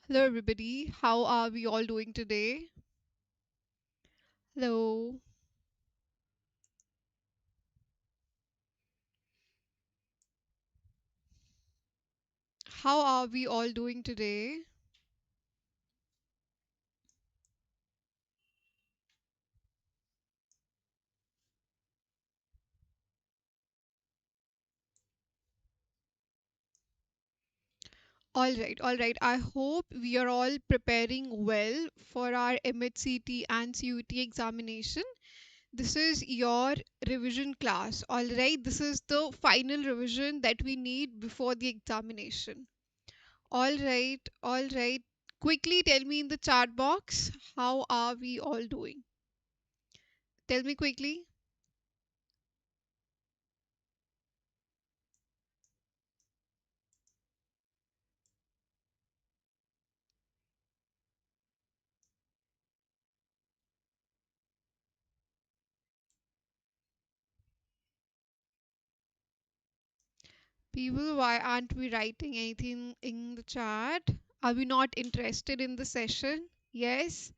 Hello, everybody. How are we all doing today? Hello. How are we all doing today? All right, all right. I hope we are all preparing well for our MHCT and CUET examination. This is your revision class. All right, this is the final revision that we need before the examination. All right, all right. Quickly tell me in the chat box, how are we all doing? Tell me quickly. People, why aren't we writing anything in the chat? Are we not interested in the session? Yes.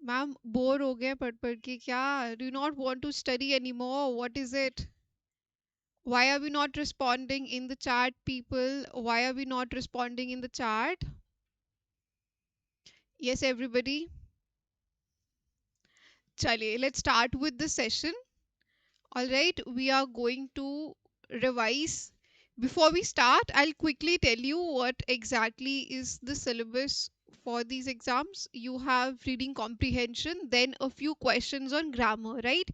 Ma'am, bore हो गए पढ़ पढ़ के क्या? Do you not want to study anymore? What is it? Why are we not responding in the chat, people? Why are we not responding in the chat? Yes, everybody. Chaliye, let's start with the session. All right, we are going to revise. Before we start, I'll quickly tell you what exactly is the syllabus for these exams. You have reading comprehension, then a few questions on grammar, right?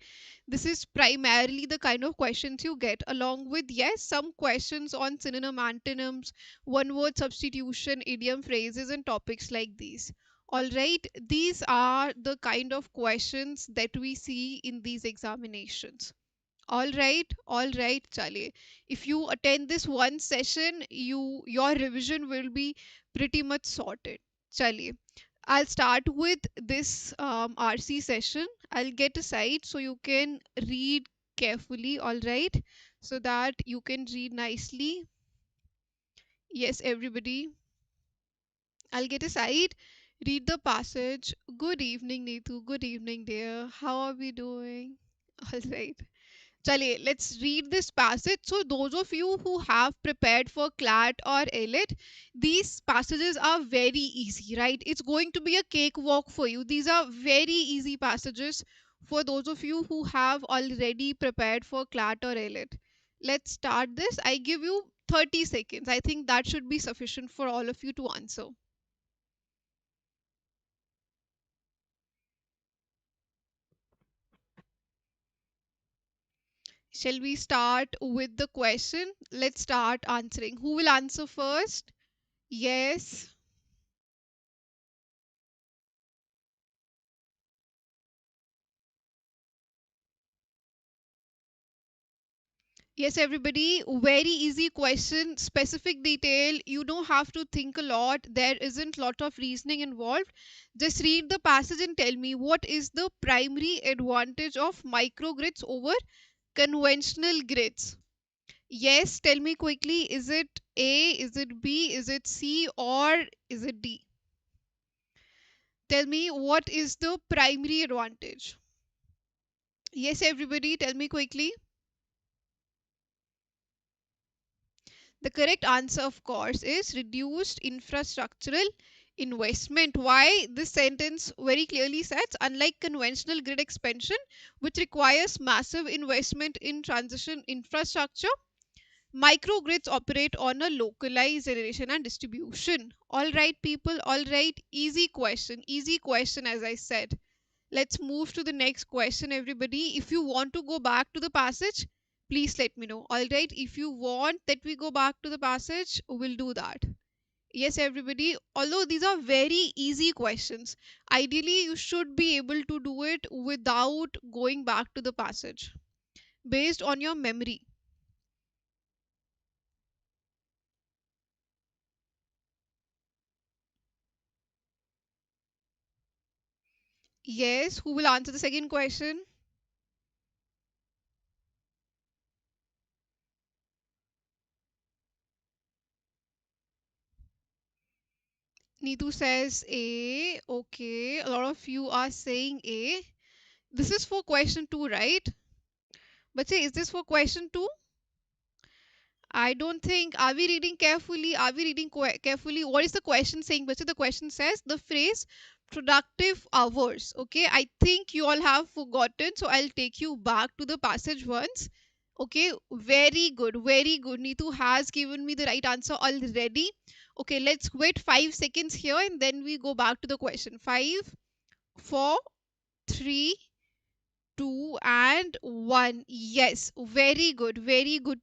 This is primarily the kind of questions you get, along with, yes, some questions on synonym, antonyms, one word substitution, idiom phrases, and topics like these. All right, these are the kind of questions that we see in these examinations. All right, Charlie. If you attend this one session, your revision will be pretty much sorted. Charlie, I'll start with this RC session. I'll get aside so you can read carefully, all right, so that you can read nicely. Yes, everybody. I'll get aside. Read the passage. Good evening, Neetu. Good evening, dear. How are we doing? All right. Chale, let's read this passage. So, those of you who have prepared for CLAT or ELIT, these passages are very easy, right? It's going to be a cakewalk for you. These are very easy passages for those of you who have already prepared for CLAT or ELIT. Let's start this. I give you 30 seconds. I think that should be sufficient for all of you to answer. Shall we start with the question? Let's start answering. Who will answer first? Yes. Yes, everybody, very easy question, specific detail. You don't have to think a lot. There isn't lot of reasoning involved. Just read the passage and tell me what is the primary advantage of microgrids over conventional grids. Yes, tell me quickly. Is it A, is it B, is it C, or is it D? Tell me what is the primary advantage. Yes, everybody, tell me quickly. The correct answer, of course, is reduced infrastructural investment. Why? This sentence very clearly says, unlike conventional grid expansion, which requires massive investment in transition infrastructure, microgrids operate on a localized generation and distribution. All right, people, all right, easy question, as I said. Let's move to the next question, everybody. If you want to go back to the passage, please let me know. All right, if you want that we go back to the passage, we'll do that. Yes, everybody, although these are very easy questions, ideally you should be able to do it without going back to the passage based on your memory. Yes, who will answer the second question? Neetu says A. Okay, a lot of you are saying A. This is for question 2, right? But say, is this for question 2? I don't think. Are we reading carefully? Are we reading carefully? What is the question saying? But the question says the phrase productive hours. Okay, I think you all have forgotten. So I'll take you back to the passage once. Okay, very good, very good. Neetu has given me the right answer already. Okay, let's wait 5 seconds here and then we go back to the question. 5, 4, 3, 2 and 1. Yes, very good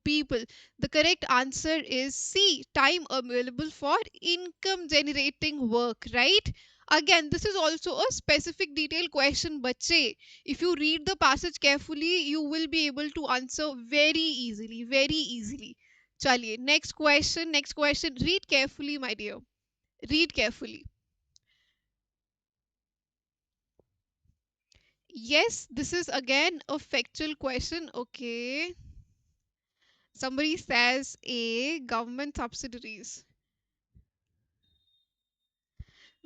people. The correct answer is C, time available for income generating work, right? Again, this is also a specific detailed question, but say if you read the passage carefully, you will be able to answer very easily, very easily. Chaliye, next question. Read carefully, my dear. Read carefully. Yes, this is again a factual question. Okay. Somebody says A, government subsidiaries.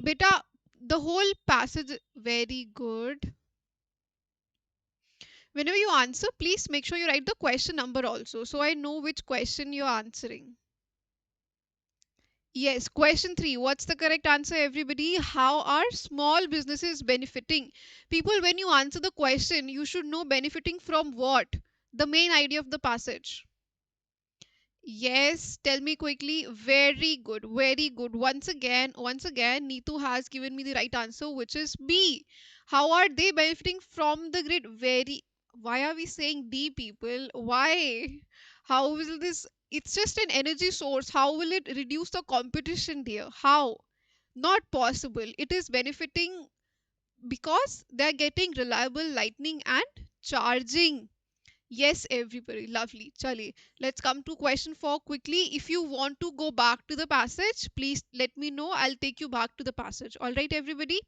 Beta, the whole passage, very good. Whenever you answer, please make sure you write the question number also so I know which question you're answering. Yes, question 3. What's the correct answer, everybody? How are small businesses benefiting? People, when you answer the question, you should know benefiting from what? The main idea of the passage. Yes, tell me quickly. Very good, very good. Once again, Neetu has given me the right answer, which is B. How are they benefiting from the grid? Very. Why are we saying D, people? Why? How will this? It's just an energy source. How will it reduce the competition there? How? Not possible. It is benefiting because they're getting reliable lightning and charging. Yes, everybody. Lovely. Chale. Let's come to question 4 quickly. If you want to go back to the passage, please let me know. I'll take you back to the passage. All right, everybody.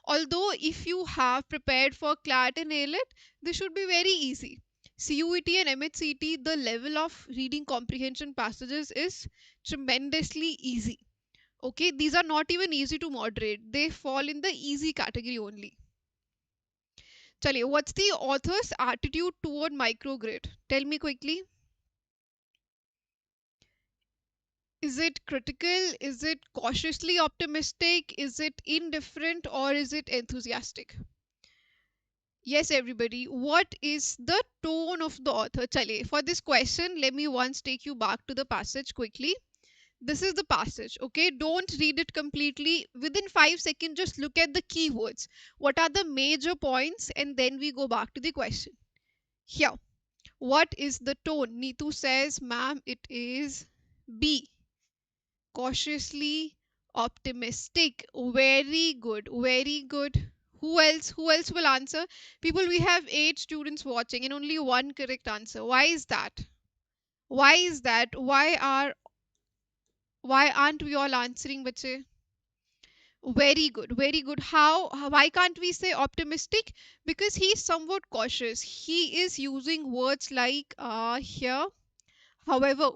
Although, if you have prepared for CLAT and ALET, this should be very easy. CUET and MHCET, the level of reading comprehension passages is tremendously easy. Okay, these are not even easy to moderate. They fall in the easy category only. Chaliye, what's the author's attitude toward microgrid? Tell me quickly. Is it critical? Is it cautiously optimistic? Is it indifferent or is it enthusiastic? Yes, everybody. What is the tone of the author? Chaliye, for this question, let me once take you back to the passage quickly. This is the passage, okay? Don't read it completely. Within 5 seconds, just look at the keywords. What are the major points? And then we go back to the question. Here. What is the tone? Neetu says, ma'am, it is B. Cautiously optimistic. Very good. Very good. Who else? Who else will answer? People, we have 8 students watching and only one correct answer. Why is that? Why is that? Why aren't we all answering, bache? Very good, very good. Why can't we say optimistic? Because he is somewhat cautious. He is using words like here. However,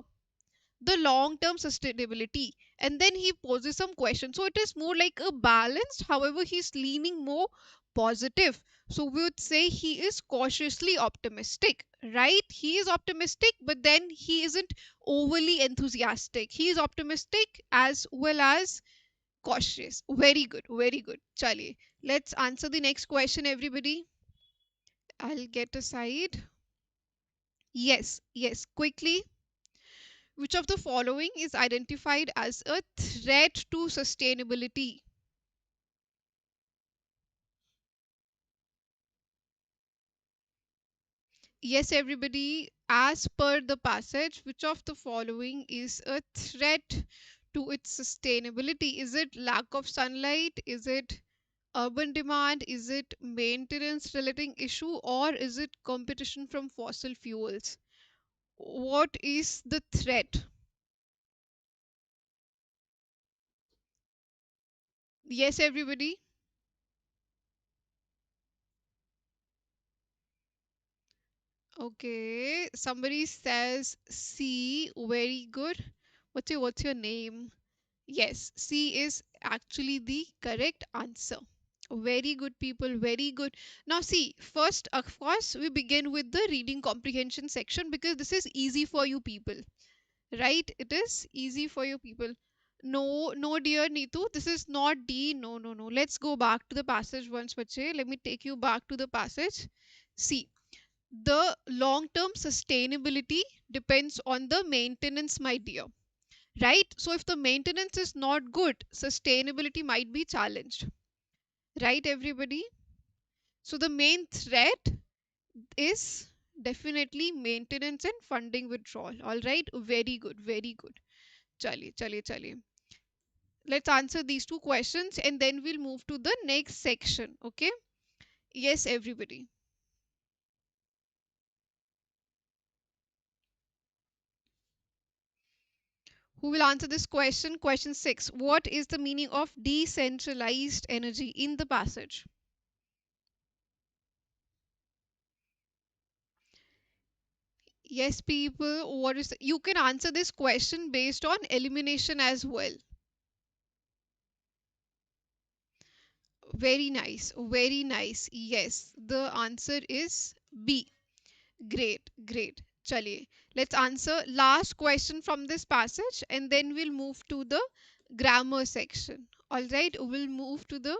the long term sustainability, and then he poses some questions, so it is more like a balanced, however he's leaning more positive. So we would say he is cautiously optimistic, right? He is optimistic, but then he isn't overly enthusiastic. He is optimistic as well as cautious. Very good, very good. Chaliye, let's answer the next question, everybody. I'll get aside. Yes, quickly. Which of the following is identified as a threat to sustainability? Yes, everybody, as per the passage, which of the following is a threat to its sustainability? Is it lack of sunlight? Is it urban demand? Is it maintenance relating issue? Or is it competition from fossil fuels? What is the threat? Yes, everybody. Okay, somebody says C. Very good. What's your name? Yes, C is actually the correct answer. Very good, people, very good. Now, see, first, of course, we begin with the reading comprehension section because this is easy for you people, right? It is easy for you people. No, no, dear Neetu, this is not D. No, no, no. Let's go back to the passage once, bache. Let me take you back to the passage. See, the long term sustainability depends on the maintenance, my dear, right? So if the maintenance is not good, sustainability might be challenged, right, everybody? So the main threat is definitely maintenance and funding withdrawal. All right, very good, very good. Chaliye, chaliye, chaliye. Let's answer these two questions and then we'll move to the next section. Okay, yes, everybody. Who will answer this question? Question 6. What is the meaning of decentralized energy in the passage? Yes, people, what is you can answer this question based on elimination as well. Very nice, very nice. Yes, the answer is B. Great, great. Chaliye. Let's answer last question from this passage and then we'll move to the grammar section. All right, we'll move to the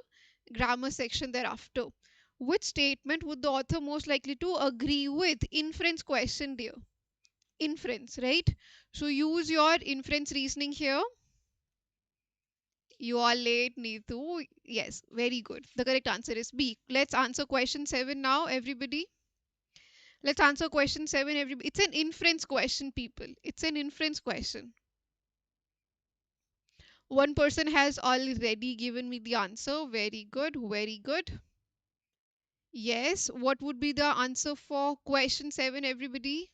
grammar section thereafter. Which statement would the author most likely to agree with? Inference question, dear. Inference, right? So use your inference reasoning here. You are late, Neetu. Yes, very good. The correct answer is B. Let's answer question 7 now, everybody. Let's answer question 7, everybody. It's an inference question, people. It's an inference question. One person has already given me the answer. Very good, very good. Yes, what would be the answer for question 7, everybody?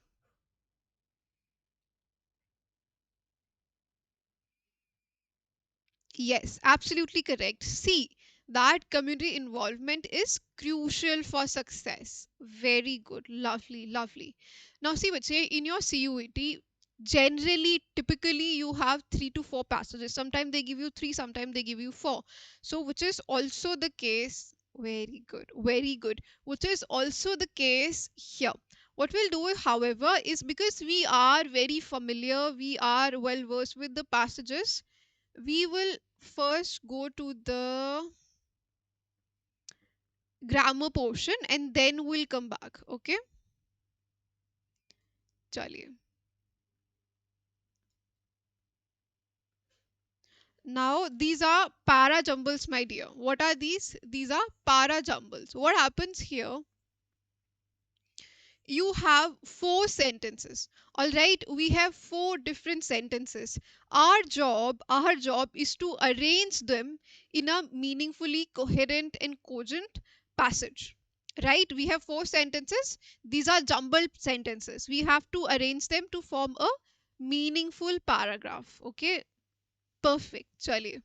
Yes, absolutely correct. See, that community involvement is crucial for success. Very good. Lovely, lovely. Now, see, bache, in your CUET, generally, typically, you have 3 to 4 passages. Sometimes they give you 3, sometimes they give you 4. So, which is also the case. Very good, very good. Which is also the case here. What we'll do, however, is because we are very familiar, we are well versed with the passages, we will first go to the grammar portion and then we'll come back. Okay, chaliye. Now these are para jumbles, my dear. What are these? These are para jumbles. What happens here? You have 4 sentences. All right, we have 4 different sentences. Our job is to arrange them in a meaningfully coherent and cogent passage. Right, we have 4 sentences. These are jumbled sentences. We have to arrange them to form a meaningful paragraph. Okay, perfect. Chaliye,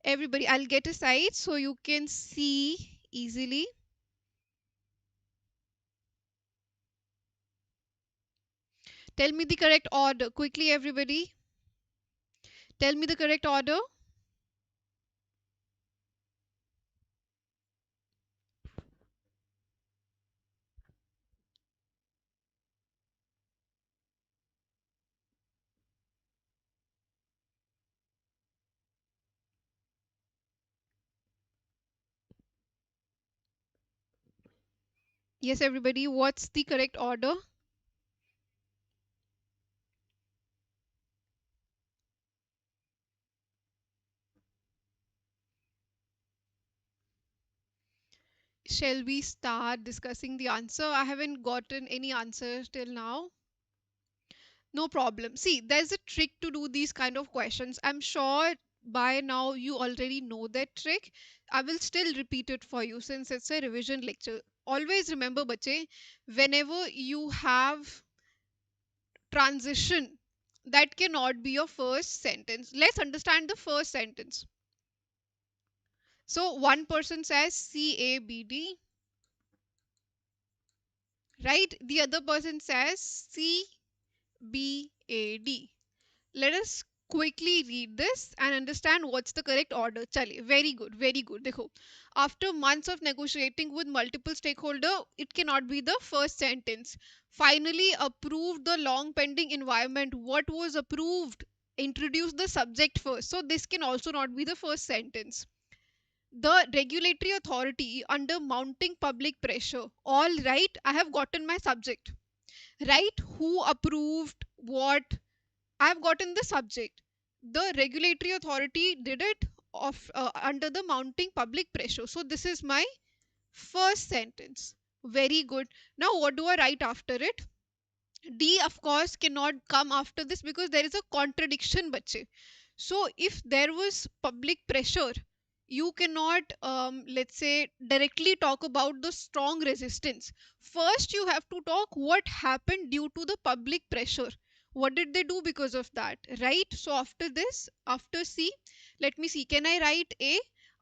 everybody, I'll get a side so you can see easily. Tell me the correct order quickly, everybody. Tell me the correct order. Yes, everybody, what's the correct order? Shall we start discussing the answer? I haven't gotten any answer till now. No problem. See, there's a trick to do these kind of questions. I'm sure by now you already know that trick. I will still repeat it for you since it's a revision lecture. Always remember, bache, whenever you have transition, that cannot be your first sentence. Let's understand the first sentence. So one person says CABD, right? The other person says CBAD. Let us quickly read this and understand what's the correct order. Chale, very good, very good. Dekho, after months of negotiating with multiple stakeholder, it cannot be the first sentence. Finally approved the long pending environment. What was approved? Introduce the subject first. So this can also not be the first sentence. The regulatory authority under mounting public pressure. All right, I have gotten my subject. Right? Who approved what? I've gotten the subject. The regulatory authority did it of under the mounting public pressure. So this is my first sentence. Very good. Now what do I write after it? D of course cannot come after this because there is a contradiction, bache. So if there was public pressure, you cannot let's say directly talk about the strong resistance. First you have to talk what happened due to the public pressure. What did they do because of that, right? So after this, after C, let me see, can I write A?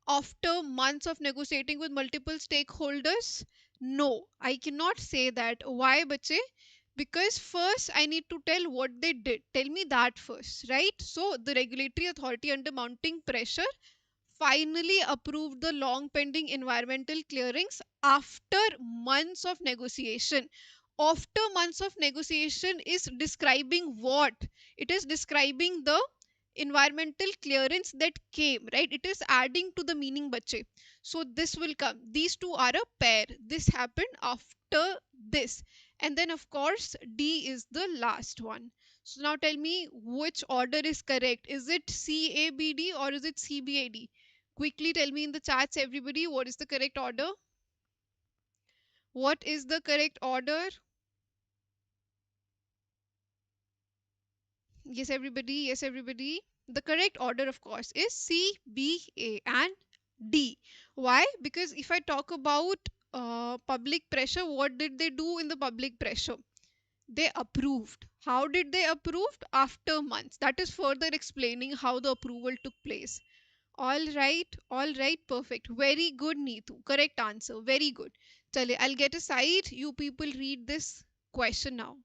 After months of negotiating with multiple stakeholders? No, I cannot say that. Why, bache? Because first I need to tell what they did. Tell me that first, right? So the regulatory authority under mounting pressure finally approved the long pending environmental clearings after months of negotiation. After months of negotiation is describing what? It is describing the environmental clearance that came, right? It is adding to the meaning, bache. So this will come. These two are a pair. This happened after this. And then, of course, D is the last one. So now tell me which order is correct. Is it CABD or is it CBAD? Quickly tell me in the chats, everybody, what is the correct order? What is the correct order? Yes, everybody. Yes, everybody. The correct order, of course, is C, B, A, and D. Why? Because if I talk about public pressure, what did they do in the public pressure? They approved. How did they approve? After months. That is further explaining how the approval took place. All right, perfect. Very good, Neetu. Correct answer. Very good. Chale, I'll get a side. You people read this question now.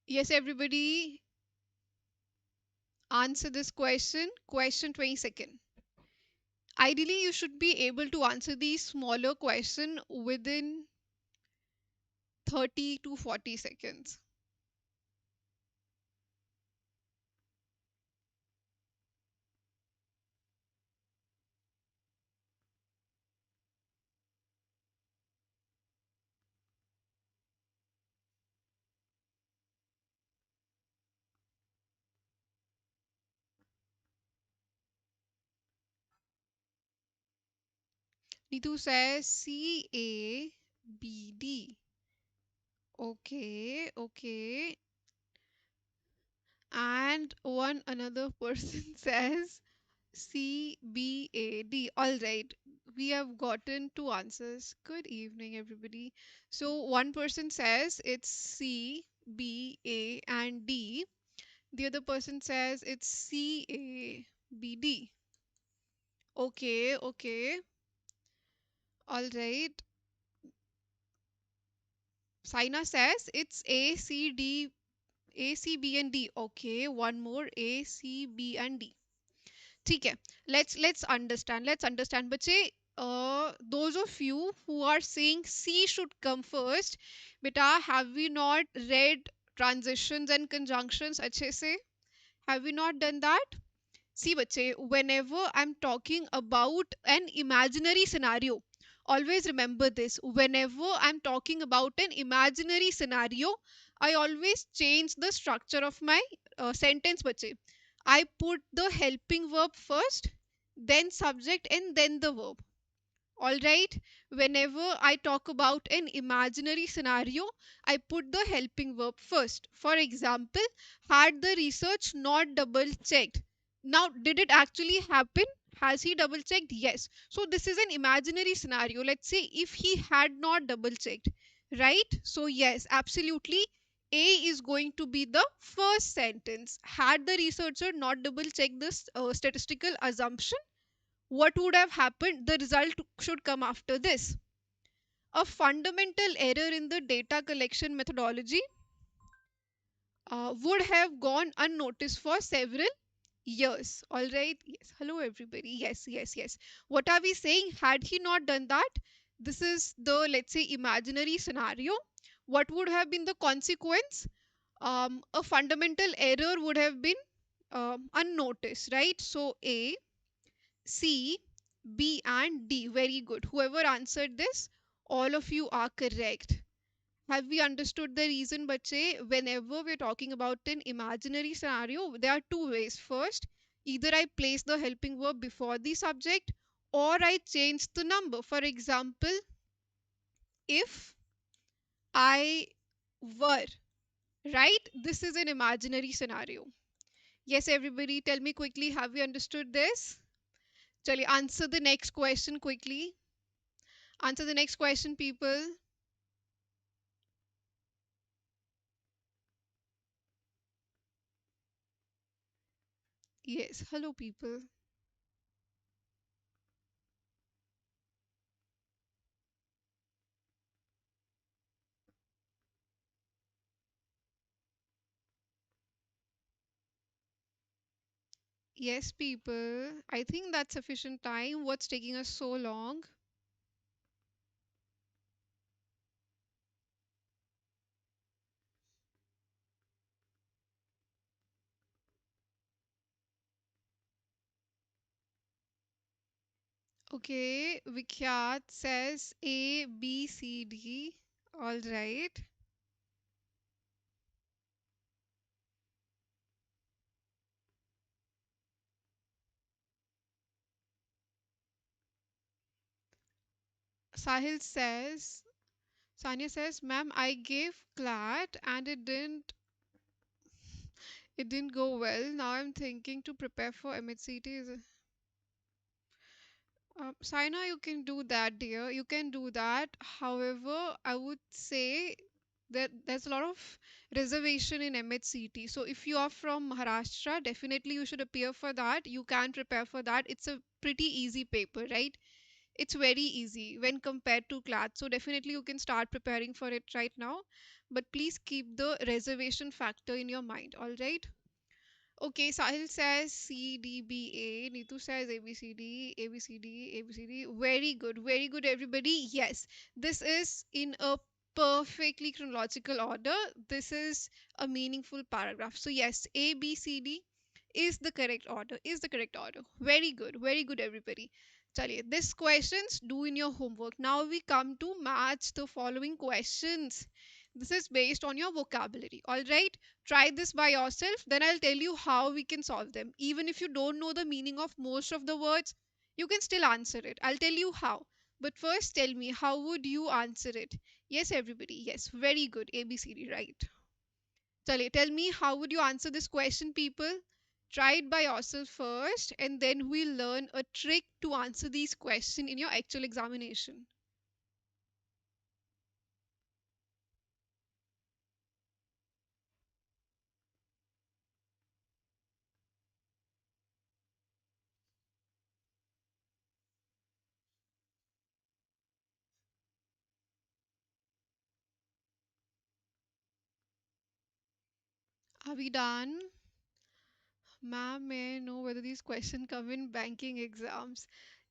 Yes, everybody, answer this question. Question 22nd. Ideally, you should be able to answer these smaller question within 30 to 40 seconds. Neetu says CABD. Okay, okay. And one another person says CBAD. All right, we have gotten two answers. Good evening, everybody. So one person says it's C, B, A, and D. The other person says it's C, A, B, D. Okay, okay. All right. Saina says it's A, C, D, A, C, B, and D. Okay, one more A, C, B, and D. ठीक है, let's understand बच्चे. Those of you who are saying C should come first, beta, have we not read transitions and conjunctions अच्छे से? Have we not done that? See, bache, whenever I'm talking about an imaginary scenario, always remember this. Whenever I'm talking about an imaginary scenario, I always change the structure of my sentence, bache. I put the helping verb first, then subject, and then the verb. All right. Whenever I talk about an imaginary scenario, I put the helping verb first. For example, had the research not double checked? Now, did it actually happen? Has he double checked? Yes. So, this is an imaginary scenario. Let's say if he had not double checked, right? So, yes, absolutely. A is going to be the first sentence. Had the researcher not double checked this statistical assumption, what would have happened? The result should come after this. A fundamental error in the data collection methodology would have gone unnoticed for several years. All right. Yes. Hello, everybody. Yes, yes, yes. What are we saying? Had he not done that, this is the, let's say, imaginary scenario. What would have been the consequence? A fundamental error would have been unnoticed, right? So A, C, B, and D. Very good. Whoever answered this, all of you are correct. Have we understood the reason, bache? Whenever we're talking about an imaginary scenario, there are two ways. First, either I place the helping verb before the subject or I change the number. For example, if I were, right? This is an imaginary scenario. Yes, everybody, tell me quickly, have you understood this? Chali, answer the next question quickly. Answer the next question, people. Yes, hello, people. Yes, people. I think that's sufficient time. What's taking us so long? Okay, Vikhyat says A, B, C, D. All right. Sahil says, Sanya says, ma'am, I gave CLAT and it didn't go well. Now I'm thinking to prepare for MHCT. Saina, you can do that, dear. You can do that. However, I would say that there's a lot of reservation in MHCT. So if you are from Maharashtra, definitely you should appear for that. You can prepare for that. It's a pretty easy paper, right? It's very easy when compared to CLAT. So definitely you can start preparing for it right now. But please keep the reservation factor in your mind, all right? Okay, Sahil says C, D, B, A. Neetu says A, B, C, D, A, B, C, D, A, B, C, D. Very good, everybody. Yes, this is in a perfectly chronological order. This is a meaningful paragraph. So, yes, A, B, C, D is the correct order. Is the correct order. Very good, everybody. Chaliye, this questions do in your homework. Now we come to match the following questions. This is based on your vocabulary. All right, try this by yourself, then I'll tell you how we can solve them. Even if you don't know the meaning of most of the words, you can still answer it. I'll tell you how. But first, tell me, how would you answer it? Yes, everybody. Yes, very good. ABCD, right. Chale, tell me, how would you answer this question, people? Try it by yourself first, and then we'll learn a trick to answer these questions in your actual examination. Are we done? Ma'am, may I know whether these questions come in banking exams?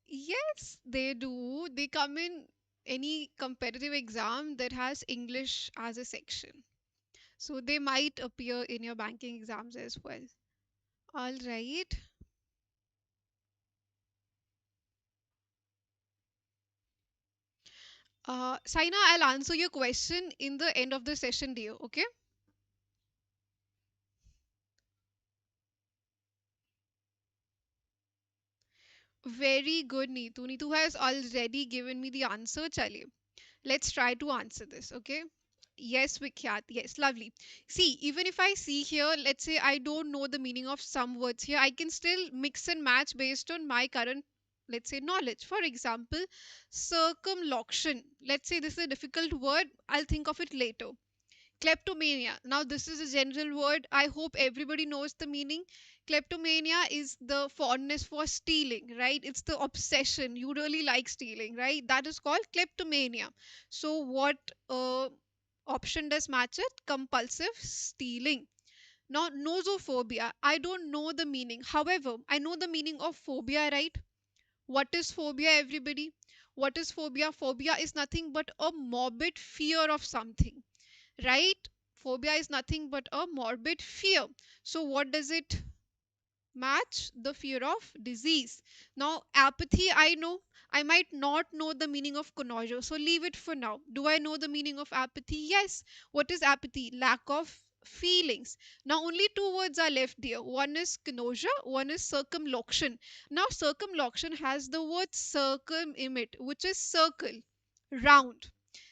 Yes, they do. They come in any competitive exam that has English as a section. So they might appear in your banking exams as well. All right. Saina, I'll answer your question in the end of the session, dear. Okay? Very good, Neetu. Neetu has already given me the answer. Chaliye. Let's try to answer this. Okay? Yes, Vikhyat. Yes, lovely. See, even if I see here, let's say I don't know the meaning of some words here, I can still mix and match based on my current, let's say, knowledge. For example, circumlocution. Let's say this is a difficult word. I'll think of it later. Kleptomania. Now, this is a general word. I hope everybody knows the meaning. Kleptomania is the fondness for stealing, right? It's the obsession. You really like stealing, right? That is called kleptomania. So, what option does match it? Compulsive stealing. Now, nosophobia. I don't know the meaning. However, I know the meaning of phobia, right? What is phobia, everybody? What is phobia? Phobia is nothing but a morbid fear of something, right? Phobia is nothing but a morbid fear. So what does it match? The fear of disease. Now, apathy, I know. I might not know the meaning of nausea, so leave it for now. Do I know the meaning of apathy? Yes. What is apathy? Lack of feelings. Now, only two words are left there. One is nausea, one is circumlocution. Now, circumlocution has the word circumimit, which is circle, round.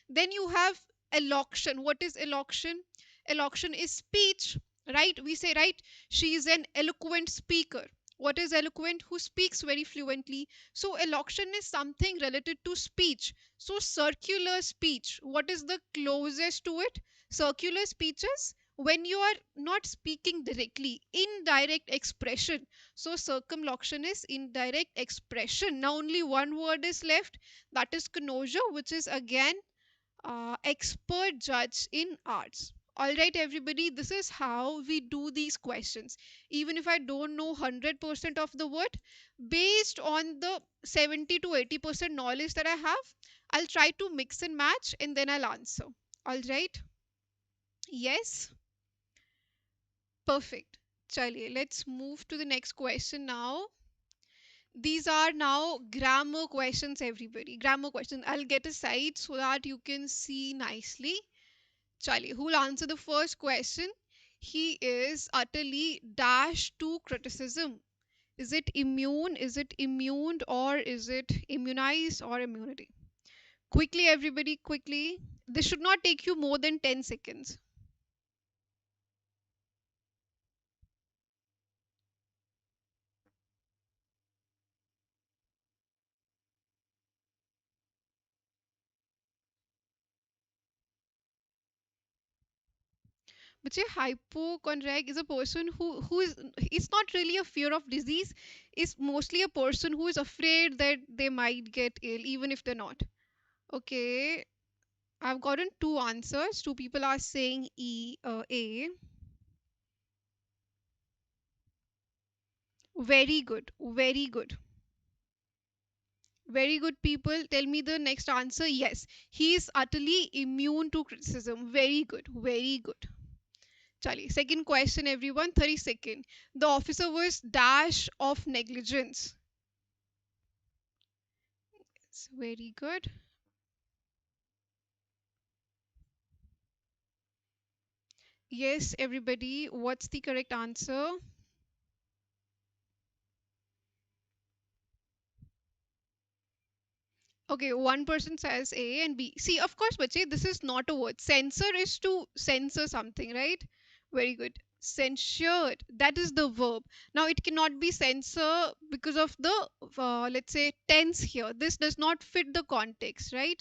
Then you have elocution. What is elocution? Elocution is speech, right? We say, right, she is an eloquent speaker. What is eloquent? Who speaks very fluently. So elocution is something related to speech. So circular speech, what is the closest to it? Circular speeches, when you are not speaking directly, indirect expression. So circumlocution is indirect expression. Now only one word is left, that is connoisseur, which is again expert judge in arts. All right, everybody, this is how we do these questions. Even if I don't know 100% of the word, based on the 70 to 80% knowledge that I have, I'll try to mix and match and then I'll answer. All right, yes, perfect. Chaliye, let's move to the next question now. These are now grammar questions, everybody. Grammar questions. I'll get a side so that you can see nicely. Charlie, who will answer the first question? He is utterly dash to criticism. Is it immune? Is it immune? Or is it immunized or immunity? Quickly, everybody, quickly. This should not take you more than 10 seconds. But a hypochondriac is a person who is, it's not really a fear of disease. It's mostly a person who is afraid that they might get ill even if they're not. Okay, I've gotten two answers. Two people are saying A. Very good. Very good. Very good, people. Tell me the next answer. Yes, he is utterly immune to criticism. Very good. Very good. Charlie. Second question, everyone. 30 seconds. The officer was dash of negligence. It's very good. Yes, everybody. What's the correct answer? Okay, one person says A and B. See, of course, bache, this is not a word. Censor is to censor something, right? Very good. Censured, that is the verb. Now, it cannot be censor because of the, let's say, tense here. This does not fit the context, right?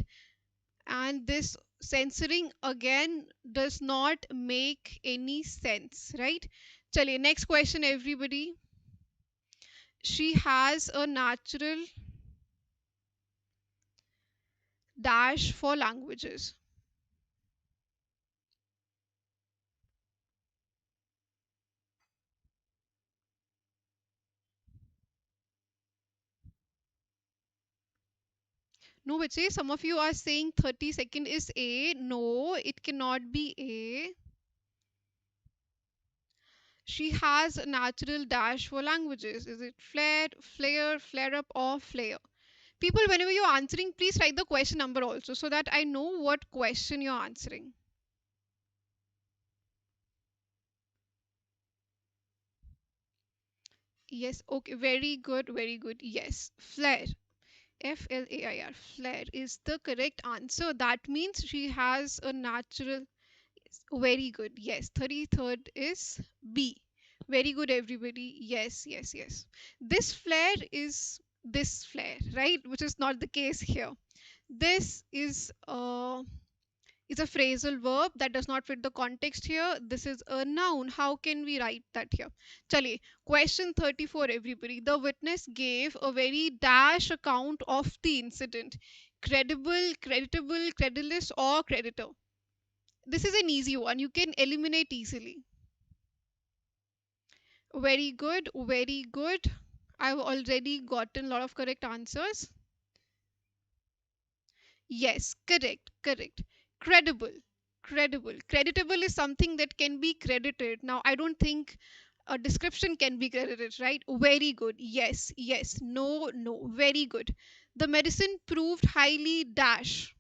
And this censoring again does not make any sense, right? Chaliye, next question, everybody. She has a natural dash for languages. No, bache, some of you are saying 30 second is A. No, it cannot be A. She has a natural dash for languages. Is it flare, flare, flare up, or flare? People, whenever you're answering, please write the question number also so that I know what question you're answering. Yes, okay, very good, very good. Yes, flare. Flair. Flare is the correct answer. That means she has a natural. Very good. Yes. 33rd is B. Very good, everybody. Yes, yes, yes. This flare is this flare, right? Which is not the case here. This is is a phrasal verb that does not fit the context here. This is a noun. How can we write that here? Chale, question 34 everybody. The witness gave a very dash account of the incident. Credible, creditable, credulous or creditor. This is an easy one. You can eliminate easily. Very good, very good. I've already gotten a lot of correct answers. Yes, correct, correct. Credible, credible. Creditable is something that can be credited. Now, I don't think a description can be credited, right? Very good. Yes, yes. No, no. Very good. The medicine proved highly dash.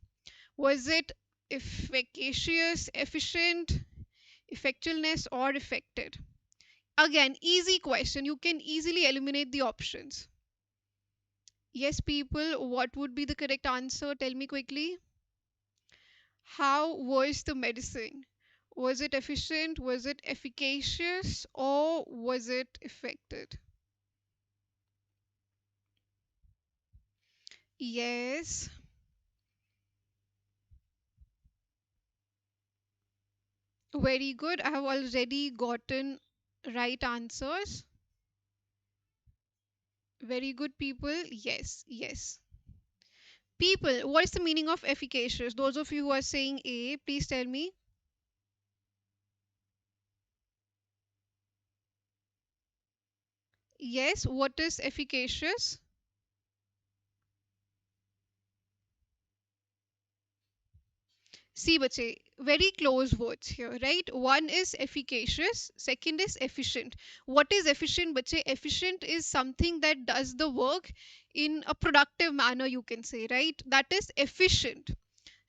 Was it efficacious, efficient, effectualness, or effected? Again, easy question. You can easily eliminate the options. Yes, people, what would be the correct answer? Tell me quickly. How was the medicine? Was it efficient? Was it efficacious? Or was it effective? Yes. Very good. I have already gotten right answers. Very good, people. Yes, yes. People, what is the meaning of efficacious? Those of you who are saying A, please tell me. Yes, what is efficacious? See, bache, very close words here, right? One is efficacious, second is efficient. What is efficient, bache? Efficient is something that does the work in a productive manner, you can say, right? That is efficient,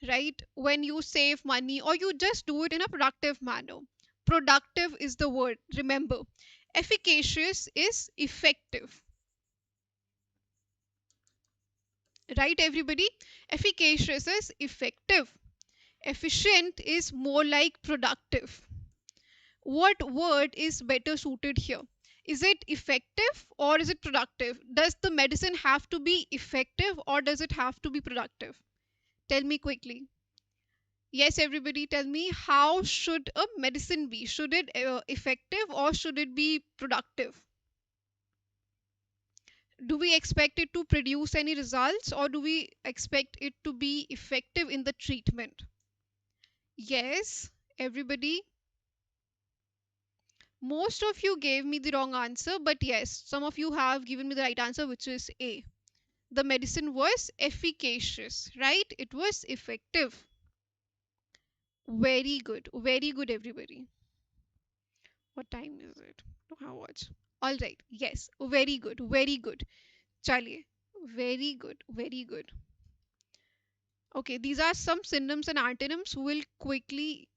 right? When you save money or you just do it in a productive manner. Productive is the word, remember. Efficacious is effective, right, everybody? Efficacious is effective. Efficient is more like productive. What word is better suited here? Is it effective or is it productive? Does the medicine have to be effective or does it have to be productive? Tell me quickly. Yes, everybody, tell me, how should a medicine be? Should it effective or should it be productive? Do we expect it to produce any results or do we expect it to be effective in the treatment? Yes, everybody. Most of you gave me the wrong answer, but yes, some of you have given me the right answer, which is A. The medicine was efficacious, right? It was effective. Very good, everybody. What time is it? How much? All right, yes, very good, very good. Charlie, very good, very good. Okay, these are some synonyms and antonyms. We'll quickly.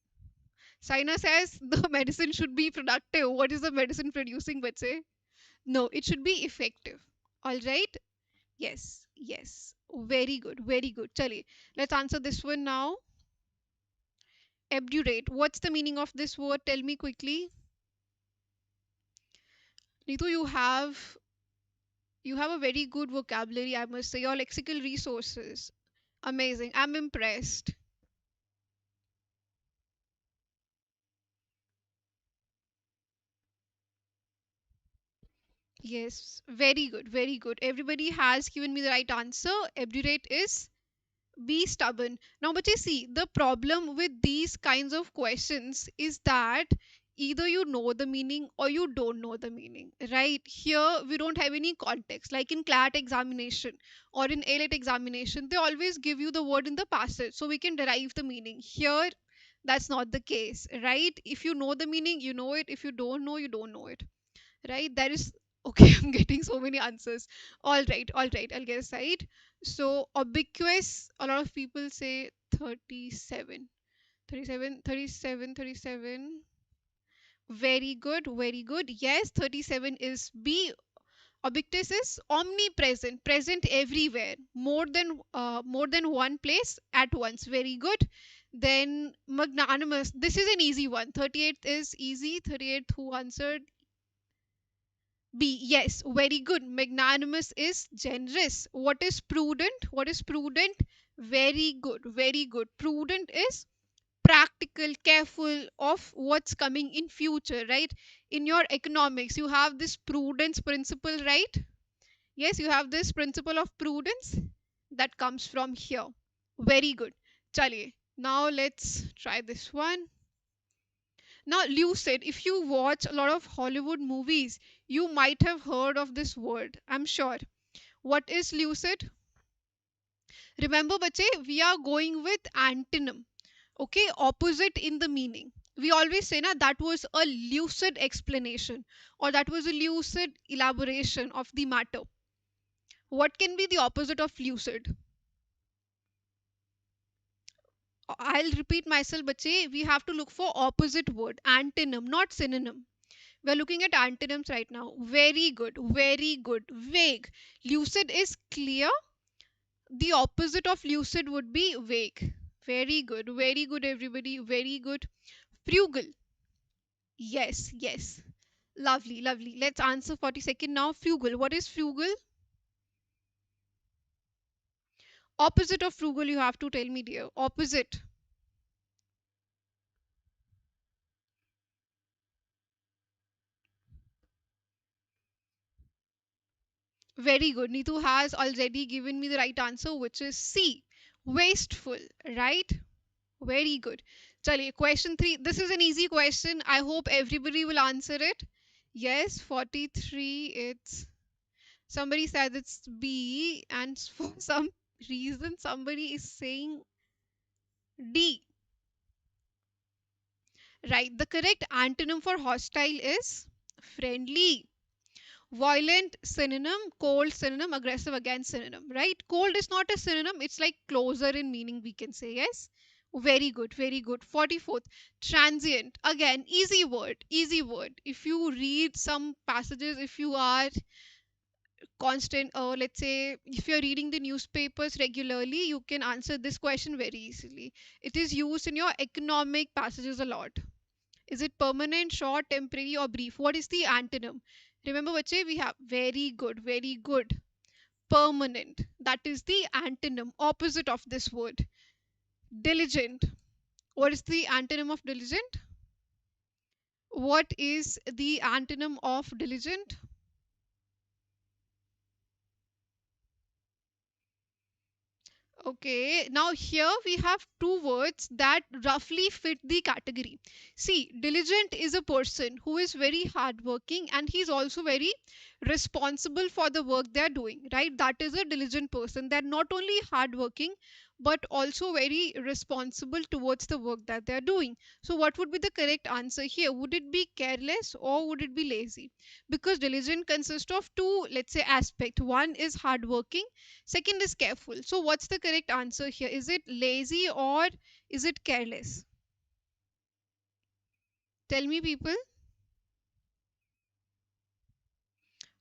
Saina says the medicine should be productive. What is the medicine producing, but say? No, it should be effective. All right. Yes, yes. Very good, very good. Chali, let's answer this one now. Abjurate. What's the meaning of this word? Tell me quickly. Neetu, you have a very good vocabulary, I must say. Your lexical resources. Amazing. I'm impressed. Yes, very good, very good. Everybody has given me the right answer. Abjurate is be stubborn. Now, but you see, the problem with these kinds of questions is that either you know the meaning or you don't know the meaning, right? Here, we don't have any context. Like in CLAT examination or in ALET examination, they always give you the word in the passage so we can derive the meaning. Here, that's not the case, right? If you know the meaning, you know it. If you don't know, you don't know it, right? That is okay. I'm getting so many answers. All right, I'll get aside. So ubiquitous, a lot of people say 37, 37, 37, 37. Very good, very good. Yes, 37 is B. Ubiquitous is omnipresent, present everywhere, more than one place at once. Very good. Then magnanimous, this is an easy one. 38th is easy. 38th who answered? B. Yes, very good. Magnanimous is generous. What is prudent? What is prudent? Very good. Very good. Prudent is practical, careful of what's coming in future, right? In your economics, you have this prudence principle, right? Yes, you have this principle of prudence that comes from here. Very good. Chaliye. Now let's try this one. Now, lucid, if you watch a lot of Hollywood movies, you might have heard of this word, I'm sure. What is lucid? Remember, bache, we are going with antonym. Okay, opposite in the meaning. We always say na that was a lucid explanation or that was a lucid elaboration of the matter. What can be the opposite of lucid? I'll repeat myself, bache. We have to look for opposite word, antonym, not synonym. We're looking at antonyms right now. Very good, very good. Vague. Lucid is clear. The opposite of lucid would be vague. Very good, everybody. Very good. Frugal. Yes, yes. Lovely, lovely. Let's answer 42nd now. Frugal. What is frugal? Opposite of frugal, you have to tell me, dear. Opposite. Very good. Neetu has already given me the right answer, which is C. Wasteful. Right? Very good. Chaliye, question 3. This is an easy question. I hope everybody will answer it. Yes, 43. It's somebody said it's B, and for some reason, somebody is saying D. Right. The correct antonym for hostile is friendly. Violent synonym, cold synonym, aggressive again synonym, right? Cold is not a synonym, it's like closer in meaning, we can say. Yes, very good, very good. 44th, transient, again easy word, easy word. If you read some passages, if you are constant, or let's say if you're reading the newspapers regularly, you can answer this question very easily. It is used in your economic passages a lot. Is it permanent, short, temporary, or brief? What is the antonym? Remember, bache, we have very good, very good. Permanent. That is the antonym, opposite of this word. Diligent. What is the antonym of diligent? What is the antonym of diligent? Okay, now here we have two words that roughly fit the category. See, diligent is a person who is very hardworking and he's also very responsible for the work they're doing, right? That is a diligent person. They're not only hardworking but also very responsible towards the work that they're doing. So, what would be the correct answer here? Would it be careless or would it be lazy? Because diligent consists of two, let's say, aspects. One is hardworking, second is careful. So, what's the correct answer here? Is it lazy or is it careless? Tell me, people.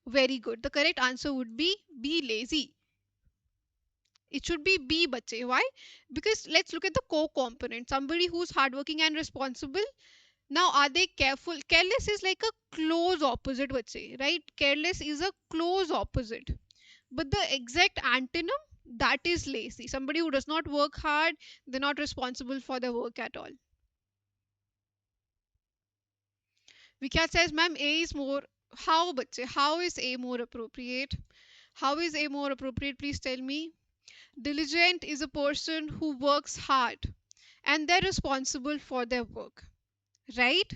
Very good. The correct answer would be lazy. It should be B, bache. Why? Because let's look at the co-component. Somebody who's hardworking and responsible. Now, are they careful? Careless is like a close opposite, bache, right? Careless is a close opposite. But the exact antonym, that is lazy. Somebody who does not work hard, they're not responsible for their work at all. Vikat says, ma'am, A is more. How, bache? How is A more appropriate? How is A more appropriate? Please tell me. Diligent is a person who works hard and they're responsible for their work, right?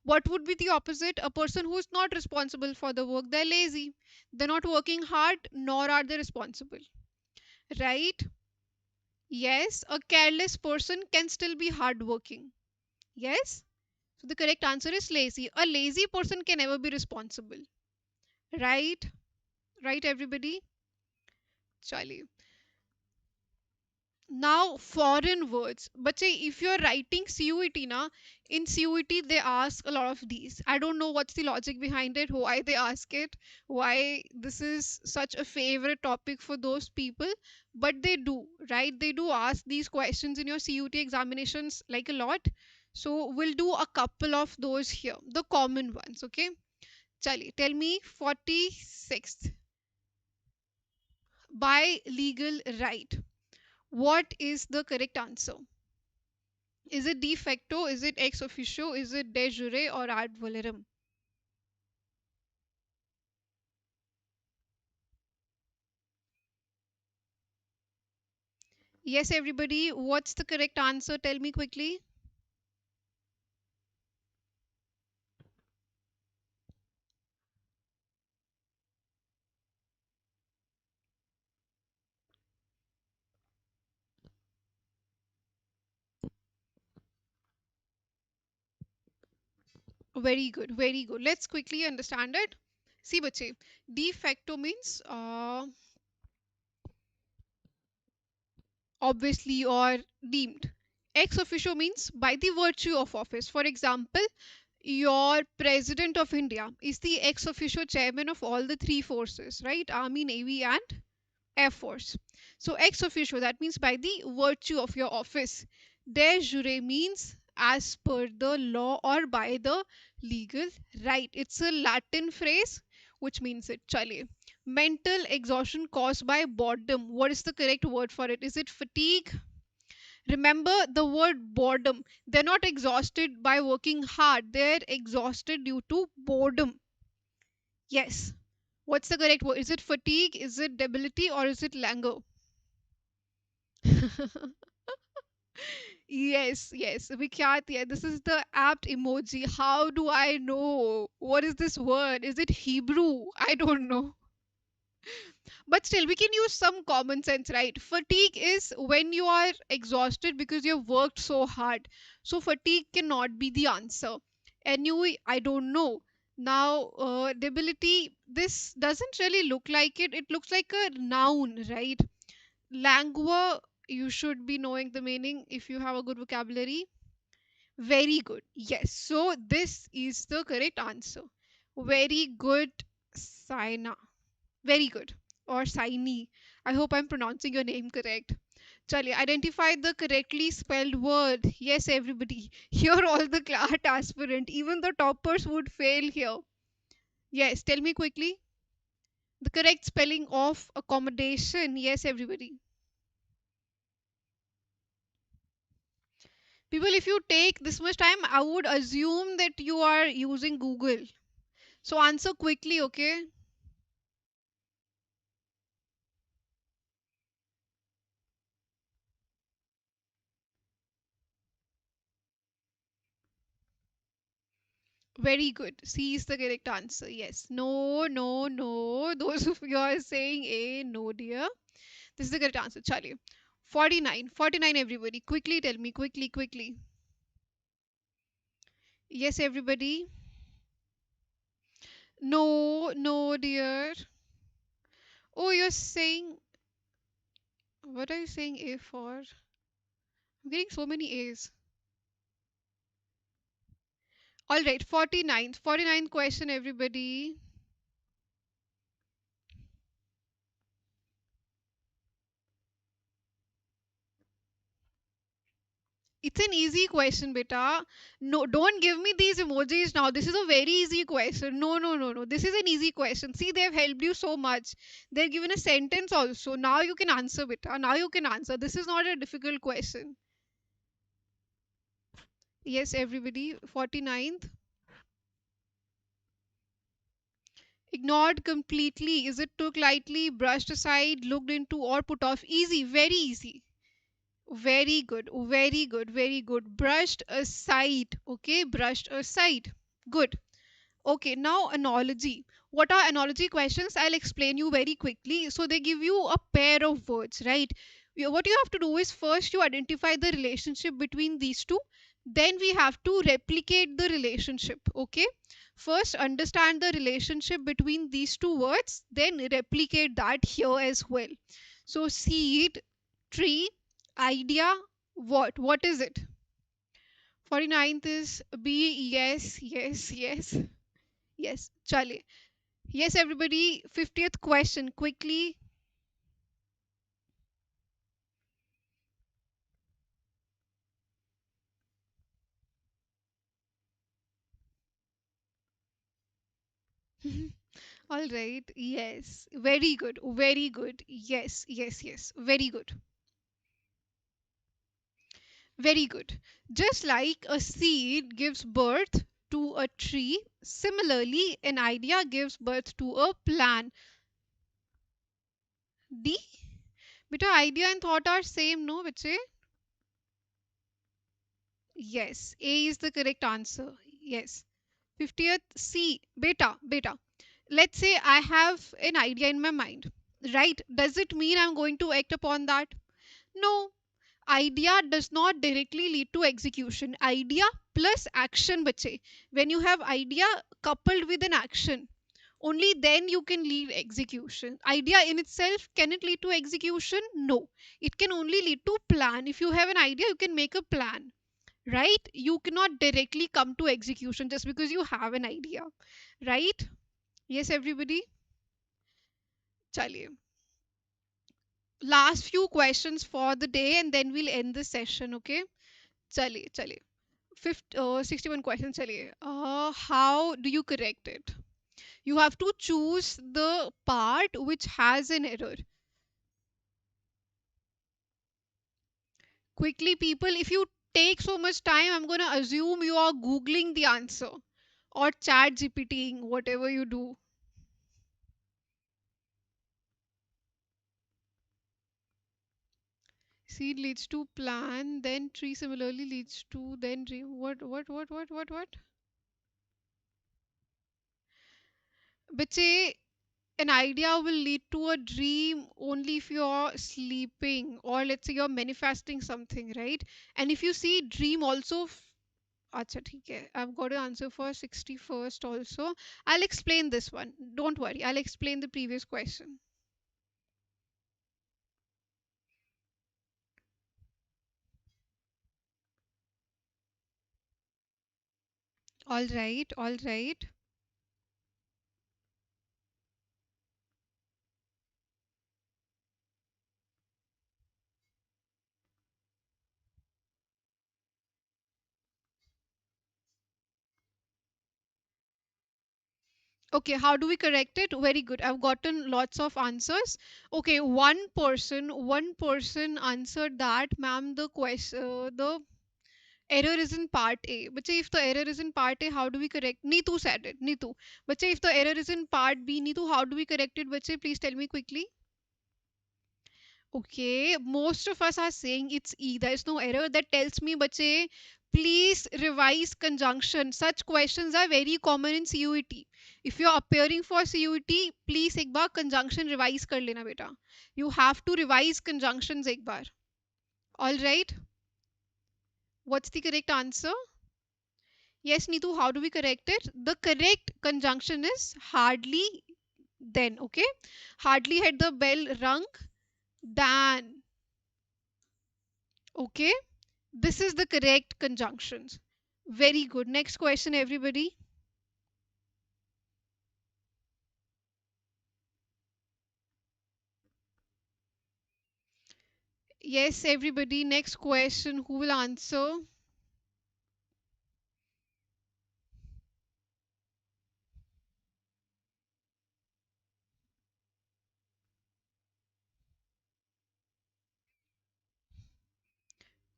What would be the opposite? A person who is not responsible for the work, they're lazy. They're not working hard, nor are they responsible, right? Yes, a careless person can still be hardworking. Yes? So the correct answer is lazy. A lazy person can never be responsible. Right? Right, everybody? Charlie. Now, foreign words. But say if you're writing CUET, na, in CUET they ask a lot of these. I don't know what's the logic behind it, why they ask it, why this is such a favorite topic for those people. But they do, right? They do ask these questions in your CUET examinations like a lot. So we'll do a couple of those here, the common ones, okay? Chali, tell me 46th. By legal right. What is the correct answer? Is it de facto? Is it ex officio? Is it de jure or ad valorem? Yes, everybody. What's the correct answer? Tell me quickly. Very good. Very good. Let's quickly understand it. See, bache, de facto means obviously or deemed. Ex officio means by the virtue of office. For example, your president of India is the ex officio chairman of all the three forces, right? Army, Navy, and Air Force. So ex officio, that means by the virtue of your office. De jure means as per the law or by the legal right. It's a Latin phrase which means it. Chale. Mental exhaustion caused by boredom. What is the correct word for it? Is it fatigue? Remember the word boredom. They're not exhausted by working hard, they're exhausted due to boredom. Yes. What's the correct word? Is it fatigue? Is it debility? Or is it languor? Yes, yes. Vikyat, yeah, this is the apt emoji. How do I know? What is this word? Is it Hebrew? I don't know. But still, we can use some common sense, right? Fatigue is when you are exhausted because you've worked so hard. So, fatigue cannot be the answer. Anyway, I don't know. Now, debility, this doesn't really look like it. It looks like a noun, right? Languor, you should be knowing the meaning if you have a good vocabulary. Very good. Yes. So, this is the correct answer. Very good, Saina. Very good. Or Saini. I hope I'm pronouncing your name correct. Chali, identify the correctly spelled word. Yes, everybody. Here, all the CLAT aspirant, even the toppers would fail here. Yes, tell me quickly. The correct spelling of accommodation. Yes, everybody. People, if you take this much time, I would assume that you are using Google. So answer quickly, okay? Very good. C is the correct answer. Yes. No, no, no. Those of you are saying A, no, dear. This is the correct answer. Charlie. 49. 49, everybody. Quickly tell me. Quickly, quickly. Yes, everybody. No, no, dear. Oh, you're saying. What are you saying A for? I'm getting so many A's. All right. 49th. 49th question, everybody. It's an easy question, beta. No, don't give me these emojis now. This is a very easy question. No, no, no, no. This is an easy question. See, they've helped you so much. They've given a sentence also. Now you can answer, beta. Now you can answer. This is not a difficult question. Yes, everybody. 49th. Ignored completely. Is it took lightly, brushed aside, looked into, or put off? Easy. Very easy. Very good. Very good. Very good. Brushed aside. Okay. Brushed aside. Good. Okay, now analogy. What are analogy questions? I'll explain you very quickly. So they give you a pair of words, right? What you have to do is first you identify the relationship between these two. Then we have to replicate the relationship. Okay. First understand the relationship between these two words. Then replicate that here as well. So seed, tree, idea, what? What is it? 49th is B. Yes, yes, yes. Yes, Charlie. Yes, everybody. 50th question. Quickly. All right. Yes. Very good. Very good. Yes, yes, yes. Very good. Very good. Just like a seed gives birth to a tree, similarly, an idea gives birth to a plan. D. Beta, idea and thought are same, no, bache? Yes, A is the correct answer. Yes. 50th C. Beta. Let's say I have an idea in my mind, right? Does it mean I'm going to act upon that? No. Idea does not directly lead to execution. Idea plus action, bache. When you have idea coupled with an action, only then you can lead execution. Idea in itself, can it lead to execution? No. It can only lead to plan. If you have an idea, you can make a plan, right? You cannot directly come to execution just because you have an idea, right? Yes, everybody. Chaliye. Last few questions for the day and then we'll end the session, okay? Chaliye. 61 questions. Chaliye. How do you correct it? You have to choose the part which has an error. Quickly, people, if you take so much time, I'm going to assume you are Googling the answer or chat GPTing, whatever you do. Seed leads to plan, then tree similarly leads to then dream. What? Bache, an idea will lead to a dream only if you're sleeping or let's say you're manifesting something, right? And if you see dream also. Acha, theek hai. I've got an answer for 61st also. I'll explain this one. Don't worry. I'll explain the previous question. All right. Okay, how do we correct it? Very good. I've gotten lots of answers. Okay, one person answered that, ma'am, the error is in part A. But if the error is in part A, how do we correct? Neetu said it. Neetu. But if the error is in part B, Neetu, how do we correct it? But please tell me quickly. Okay, most of us are saying it's E. There is no error. That tells me, bache, please revise conjunction. Such questions are very common in CUET. If you're appearing for CUET, please एक बार conjunction revise कर लेना बेटा. You have to revise conjunctions एक बार. All right. What's the correct answer? Yes, Neetu, how do we correct it? The correct conjunction is hardly then, okay? Hardly had the bell rung, than. Okay? This is the correct conjunctions. Very good. Next question, everybody. Yes, everybody. Next question. Who will answer?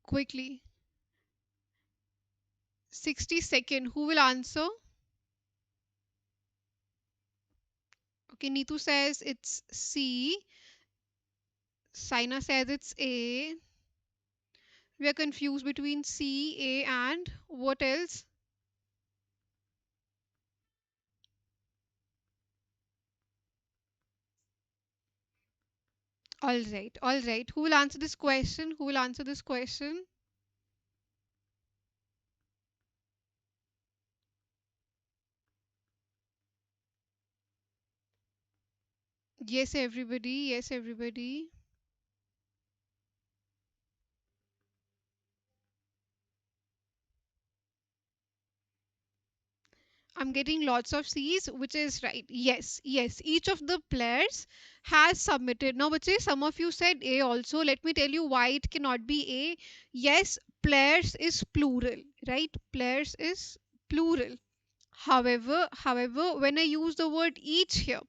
Quickly. 60 seconds. Who will answer? Okay, Neetu says it's C. Saina says it's A. We are confused between C, A, and what else? All right. Who will answer this question? Who will answer this question? Yes, everybody. Yes, everybody. I'm getting lots of C's, which is right. Yes. Each of the players has submitted. Now, bache, some of you said A also. Let me tell you why it cannot be A. Yes, players is plural, right? Players is plural. However, when I use the word each here,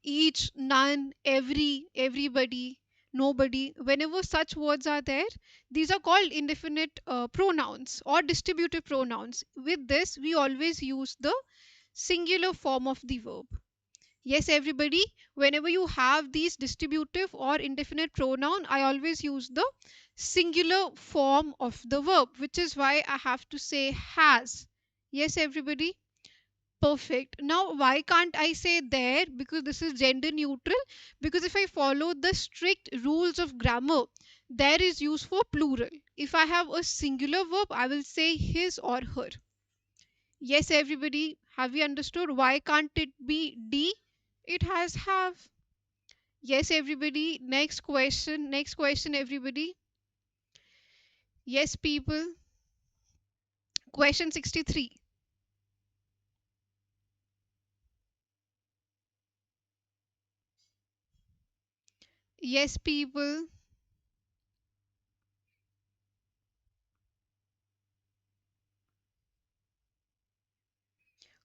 each, none, every, everybody, nobody. Whenever such words are there, these are called indefinite pronouns or distributive pronouns. With this, we always use the singular form of the verb. Yes, everybody, whenever you have these distributive or indefinite pronoun, I always use the singular form of the verb, which is why I have to say has. Yes, everybody. Perfect. Now, why can't I say there? Because this is gender neutral. Because if I follow the strict rules of grammar, there is used for plural. If I have a singular verb, I will say his or her. Yes, everybody, have you understood? Why can't it be D? It has have. Yes, everybody. Next question. Next question, everybody. Yes, people. Question 63. Yes, people.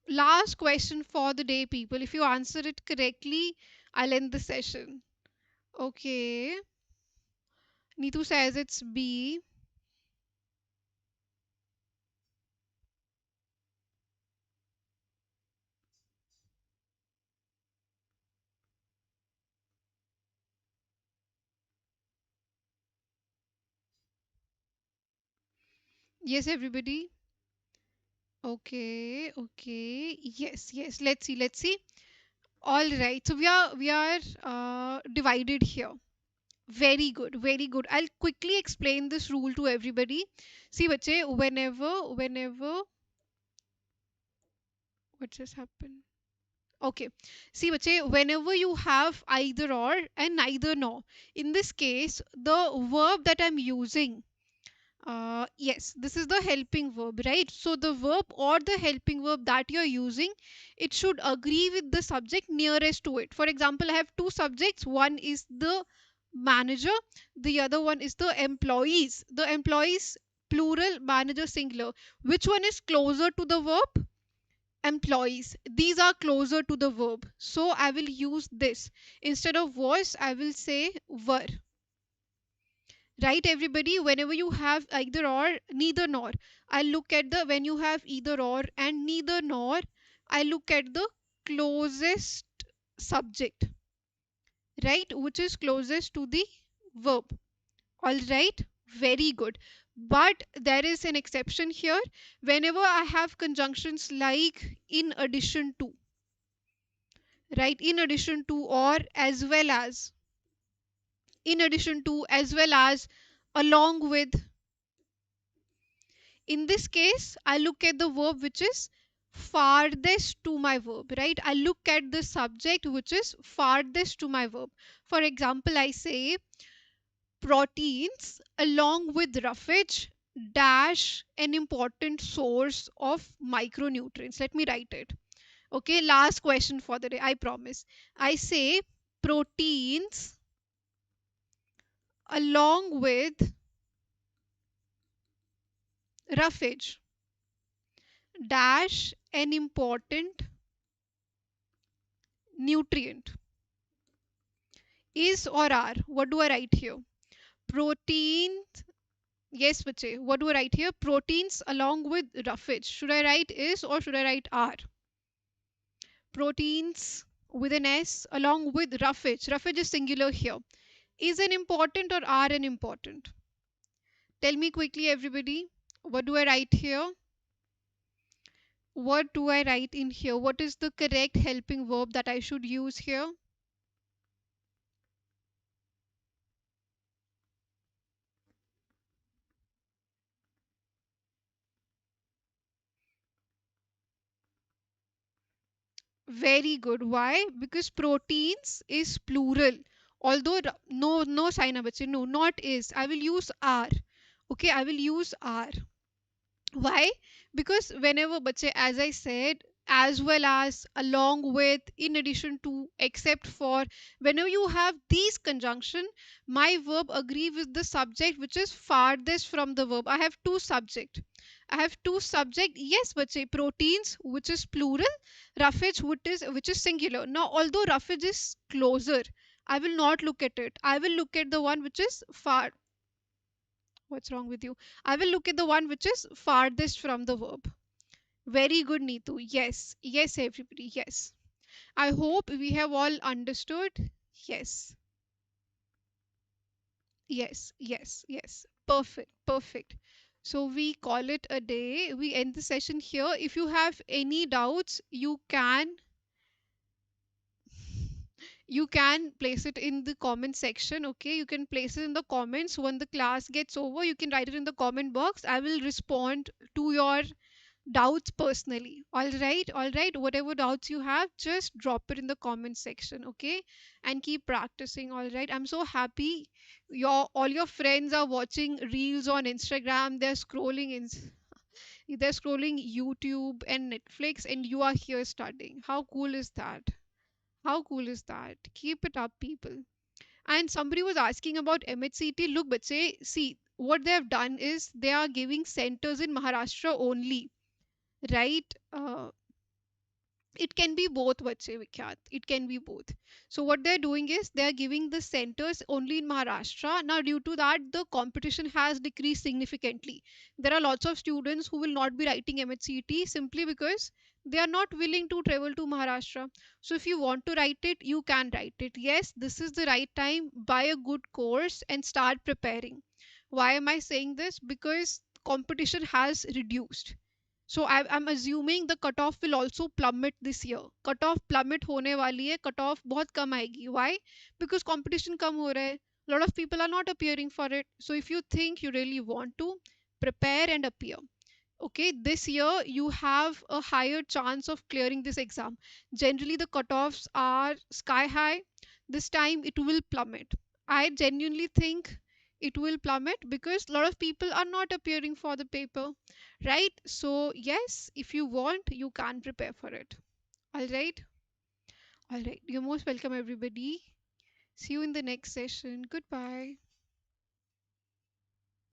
Last question for the day, people. If you answer it correctly, I'll end the session. Okay. Neetu says it's B. Yes, everybody. Okay, okay. Yes, yes. Let's see, let's see. All right. So we are divided here. Very good, very good. I'll quickly explain this rule to everybody. See, bache, whenever, what just happened? Okay. See, bache, whenever you have either or and neither nor, in this case, the verb that I'm using, yes, this is the helping verb, right? So the verb or the helping verb that you're using, it should agree with the subject nearest to it. For example, I have two subjects. One is the manager, the other one is the employees. The employees plural, manager singular. Which one is closer to the verb? Employees. These are closer to the verb. So I will use this. Instead of was, I will say were. Right, everybody? Whenever you have either or, neither nor, I look at the, when you have either or and neither nor, I look at the closest subject, right, which is closest to the verb. All right, very good. But there is an exception here. Whenever I have conjunctions like in addition to, right, in addition to, or as well as, in addition to, as well as, along with, in this case, I look at the verb which is farthest to my verb, right? I look at the subject which is farthest to my verb. For example, I say proteins along with roughage dash an important source of micronutrients. Let me write it. Okay, last question for the day, I promise. I say proteins along with roughage dash an important nutrient. Is or are? What do I write here? Protein. Yes, bache. What do I write here? Proteins along with roughage. Should I write is or should I write are? Proteins with an S along with roughage. Roughage is singular here. Is an important or are an important? Tell me quickly, everybody. What do I write here? What do I write in here? What is the correct helping verb that I should use here? Very good. Why? Because proteins is plural. Although no sign up, no, not is. I will use are. Okay, I will use are. Why? Because whenever, bache, as I said, as well as, along with, in addition to, except for, whenever you have these conjunction, my verb agree with the subject which is farthest from the verb. I have two subject. I have two subject. Yes, bache, proteins, which is plural, roughage, which is singular. Now, although roughage is closer, I will not look at it. I will look at the one which is far. What's wrong with you? I will look at the one which is farthest from the verb. Very good, Neetu. Yes, yes, everybody. Yes. I hope we have all understood. Yes, yes, yes, yes. Perfect, perfect. So we call it a day. We end the session here. If you have any doubts, you can place it in the comment section. Okay, you can place it in the comments. When the class gets over, you can write it in the comment box. I will respond to your doubts personally. All right, whatever doubts you have, just drop it in the comment section. Okay, and keep practicing. All right, I'm so happy all your friends are watching reels on Instagram. They're scrolling YouTube and Netflix, and you are here studying. How cool is that? How cool is that? Keep it up, people. And somebody was asking about MHCT. Look, but see, what they have done is they are giving centers in Maharashtra only, right? It can be both, bache Vikhyat. It can be both. So what they're doing is they're giving the centers only in Maharashtra. Now, due to that, the competition has decreased significantly. There are lots of students who will not be writing MHCT simply because they are not willing to travel to Maharashtra. So if you want to write it, you can write it. Yes, this is the right time. Buy a good course and start preparing. Why am I saying this? Because competition has reduced. So I'm assuming the cutoff will also plummet this year. Cutoff plummet होने वाली है. Cutoff बहुत कम आएगी. Why? Because competition कम हो रहा है. A lot of people are not appearing for it. So if you think you really want to, prepare and appear. Okay, this year you have a higher chance of clearing this exam. Generally the cutoffs are sky high. This time it will plummet. I genuinely think it will plummet because a lot of people are not appearing for the paper, right? So yes, if you want, you can prepare for it. All right, all right, you're most welcome, everybody. See you in the next session. Goodbye.